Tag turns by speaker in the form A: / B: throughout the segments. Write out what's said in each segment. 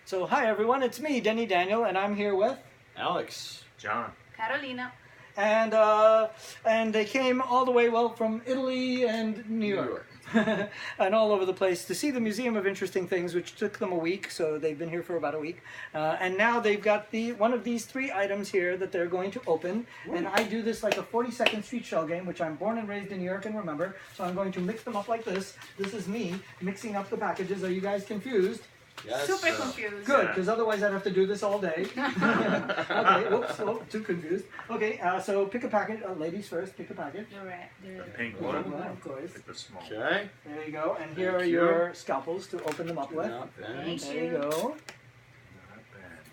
A: So hi everyone, it's me, Denny Daniel, and I'm here with
B: Alex.
C: John.
D: Carolina.
A: and they came all the way from Italy and New York. And all over the place to see the Museum of Interesting Things, which took them a week, so they've been here for about a week. And now they've got one of these 3 items here that they're going to open. And I do this like a 40-second street shell game, which I'm born and raised in New York and remember. So I'm going to mix them up like this. This is me mixing up the packages. Are you guys confused?
B: Yes.
D: Super confused.
A: Good, because otherwise I'd have to do this all day. Okay, whoops, too confused. Okay, so pick a packet. Ladies first, pick a packet.
C: The pink
A: One,
C: one.
A: of course.
C: Pick the small.
B: Okay.
A: There you go, and
B: Thank
A: here are
B: you.
A: your scalpels to open them up with.
B: Not bad.
D: Thank
A: There you
D: you.
A: go.
C: Not bad.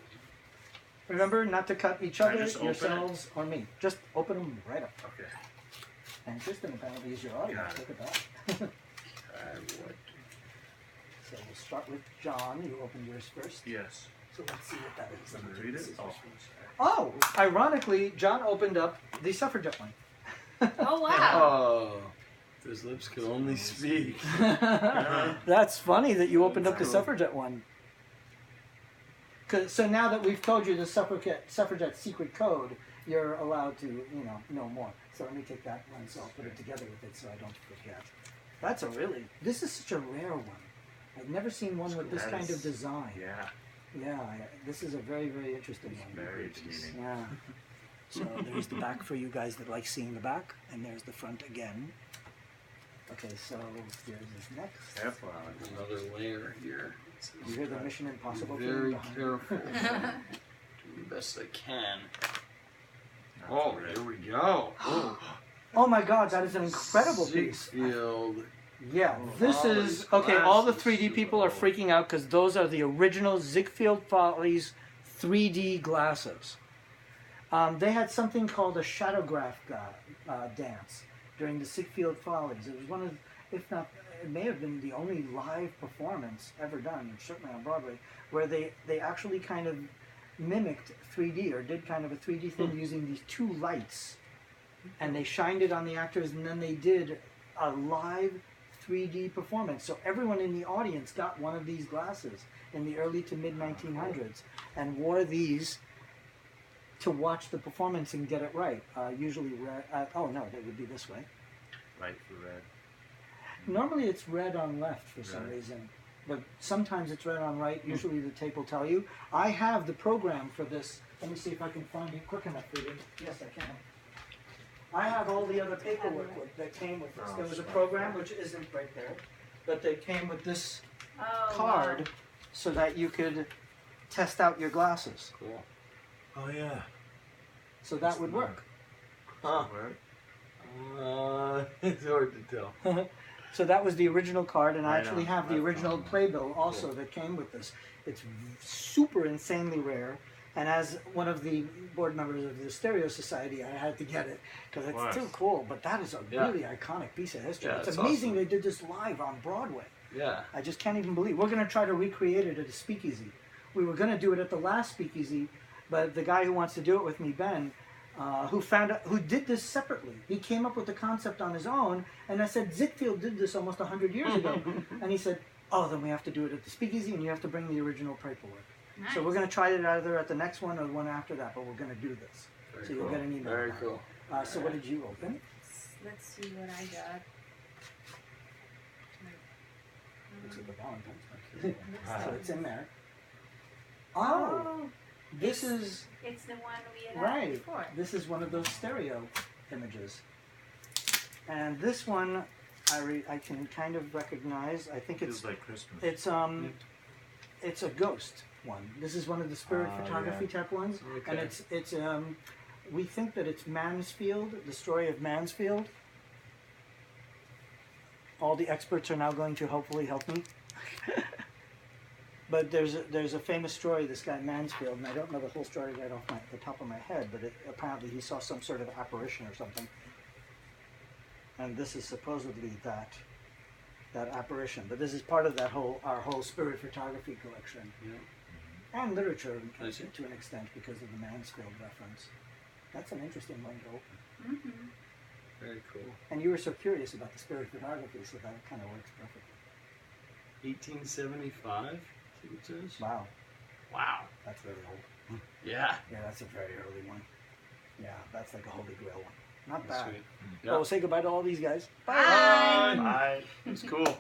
A: Remember not to cut each
C: Can I
A: other,
C: just open
A: yourselves, or me. Just open them right up.
C: Okay.
A: And Tristan apparently is your audience.
C: Got it.
A: Look at that.
B: What?
A: So we'll start with John. You opened yours first.
C: Yes.
A: So let's see what that is.
C: Let me read it.
A: Oh, ironically, John opened up the suffragette one.
D: Oh wow.
B: Oh, his lips can only speak.
A: That's funny that you opened up the
B: Cool.
A: suffragette one. So now that we've told you the suffragette secret code, you're allowed to, know more. So let me take that one, so I'll put it together with it so I don't forget. That's this is such a rare one. I've never seen one with this
C: That
A: kind
C: is-
A: of design.
C: Yeah.
A: Yeah, this is a very, very interesting one.
C: Very interesting.
A: Yeah. So there's the back for you guys that like seeing the back, and there's the front again. Okay, so here's this next.
C: Careful, Alex.
B: Another layer here.
A: You hear the Mission Impossible
B: Be
A: theme
B: very
A: behind
B: careful. Do the best I can. Oh, here we go. Oh,
A: Oh my God, that is an incredible piece.
B: Ziegfeld.
A: Yeah, this
B: all
A: is
B: these
A: okay. All the
B: glasses.
A: 3D people are freaking out because those are the original Ziegfeld Follies 3D glasses. They had something called a shadowgraph dance during the Ziegfeld Follies. It was one of, if not, it may have been the only live performance ever done, certainly on Broadway, where they actually kind of mimicked 3D or did kind of a 3D thing using these 2 lights, and they shined it on the actors, and then they did a live 3D performance. So everyone in the audience got one of these glasses in the early to mid 1900s and wore these to watch the performance and get it right. Usually red. Oh no, they would be this way.
C: Right for red.
A: Normally it's red on left for some
C: Right.
A: reason, but sometimes it's red on right. Usually the tape will tell you. I have the program for this. Let me see if I can find it quick enough for you. Yes, I can. I have all the other paperwork that came with this. There was a program, which isn't right there, but they came with this
D: Oh,
A: card so that you could test out your glasses.
B: Cool.
C: Oh yeah.
A: So that would work.
B: Huh. It's hard to tell.
A: So that was the original card, and I
C: Right
A: actually
C: on.
A: have the
C: That's
A: original
C: awesome.
A: playbill also that came with this. It's super insanely rare, and as one of the board members of the Stereo Society, I had to get it because it's
C: Nice.
A: too cool. But that is a
B: Yeah.
A: really iconic piece of history.
B: Yeah,
A: it's
B: it's
A: amazing
B: awesome.
A: they did this live on Broadway.
B: Yeah.
A: I just can't even believe. We're going to try to recreate it at a speakeasy. We were going to do it at the last speakeasy, but the guy who wants to do it with me, Ben, who did this separately. He came up with the concept on his own, and I said, Ziegfeld did this almost 100 years ago. And he said, oh, then we have to do it at the speakeasy, and you have to bring the original paperwork.
D: Nice.
A: So we're going to try it either at the next one or the one after that, but we're going to do this.
B: Very
A: So you'll
B: cool.
A: get an email.
B: Very
A: about
B: cool.
A: it. So what did you open?
D: Let's see what I got.
A: Looks like a Valentine's card. So it's in there. Oh, this is...
D: It's the one we had
A: Right.
D: before.
A: This is one of those stereo images. And this one, I can kind of recognize. I think
C: Feels like Christmas.
A: it's a ghost one. This is one of the spirit
C: Oh,
A: photography type ones, and
B: Okay.
A: it's we think that it's Mansfield, the story of Mansfield. All the experts are now going to hopefully help me. But there's a famous story, this guy Mansfield, and I don't know the whole story right off the top of my head, but apparently he saw some sort of apparition or something. And this is supposedly that apparition. But this is part of our whole spirit photography collection.
B: Yeah.
A: And literature
B: I see.
A: to an extent because of the Mansfield reference. That's an interesting one to open.
D: Mm-hmm.
B: Very cool.
A: And you were so curious about the spirit photography, so that kind of works perfectly.
B: 1875. See what it says?
A: Wow.
B: Wow.
A: That's very old.
B: Yeah.
A: Yeah, that's a very early one. Yeah, that's like a Holy Grail one. Not
B: That's
A: bad.
B: sweet.
A: Well, we'll say goodbye to all these guys.
D: Bye.
B: Bye. It's cool.